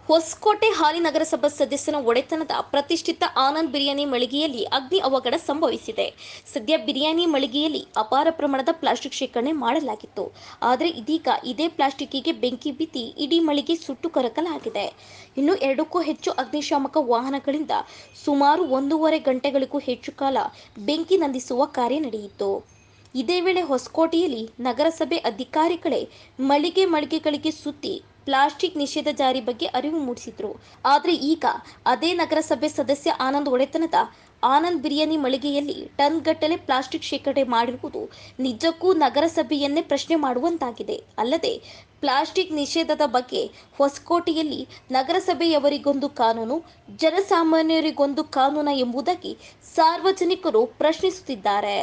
ಹೊಸಕೋಟೆ ಹಾಲಿ ನಗರಸಭಾ ಸದಸ್ಯನ ಒಡೆತನದ ಪ್ರತಿಷ್ಠಿತ ಆನಂದ್ ಬಿರಿಯಾನಿ ಮಳಿಗೆಯಲ್ಲಿ ಅಗ್ನಿ ಅವಘಡ ಸಂಭವಿಸಿದೆ. ಸದ್ಯ ಬಿರಿಯಾನಿ ಮಳಿಗೆಯಲ್ಲಿ ಅಪಾರ ಪ್ರಮಾಣದ ಪ್ಲಾಸ್ಟಿಕ್ ಶೇಖರಣೆ ಮಾಡಲಾಗಿತ್ತು. ಆದರೆ ಇದೀಗ ಇದೇ ಪ್ಲಾಸ್ಟಿಕ್ಕಿಗೆ ಬೆಂಕಿ ಬಿದ್ದಿ ಇಡೀ ಮಳಿಗೆ ಸುಟ್ಟು ಕರಕಲಾಗಿದೆ. ಇನ್ನು 2ಕ್ಕೂ ಹೆಚ್ಚು ಅಗ್ನಿಶಾಮಕ ವಾಹನಗಳಿಂದ ಸುಮಾರು 1.5 ಗಂಟೆಗಳಿಗೂ ಹೆಚ್ಚು ಕಾಲ ಬೆಂಕಿ ನಂದಿಸುವ ಕಾರ್ಯ ನಡೆಯಿತು. ಇದೇ ವೇಳೆ ಹೊಸಕೋಟೆಯಲ್ಲಿ ನಗರಸಭೆ ಅಧಿಕಾರಿಗಳೇ ಮಳಿಗೆಗಳಿಗೆ ಸುತ್ತಿ ಪ್ಲಾಸ್ಟಿಕ್ ನಿಷೇಧ ಜಾರಿ ಬಗ್ಗೆ ಅರಿವು ಮೂಡಿಸಿದ್ರು. ಆದರೆ ಈಗ ಅದೇ ನಗರಸಭೆ ಸದಸ್ಯ ಆನಂದ್ ಒಡೆತನದ ಆನಂದ್ ಬಿರಿಯಾನಿ ಮಳಿಗೆಯಲ್ಲಿ ಟನ್ಗಟ್ಟಲೆ ಪ್ಲಾಸ್ಟಿಕ್ ಶೇಖರಣೆ ಮಾಡಿರುವುದು ನಿಜಕ್ಕೂ ನಗರಸಭೆಯನ್ನೇ ಪ್ರಶ್ನೆ ಮಾಡುವಂತಾಗಿದೆ. ಅಲ್ಲದೆ ಪ್ಲಾಸ್ಟಿಕ್ ನಿಷೇಧದ ಬಗ್ಗೆ ಹೊಸಕೋಟೆಯಲ್ಲಿ ನಗರಸಭೆಯವರಿಗೊಂದು ಕಾನೂನು, ಜನಸಾಮಾನ್ಯರಿಗೊಂದು ಕಾನೂನು ಎಂಬುದಾಗಿ ಸಾರ್ವಜನಿಕರು ಪ್ರಶ್ನಿಸುತ್ತಿದ್ದಾರೆ.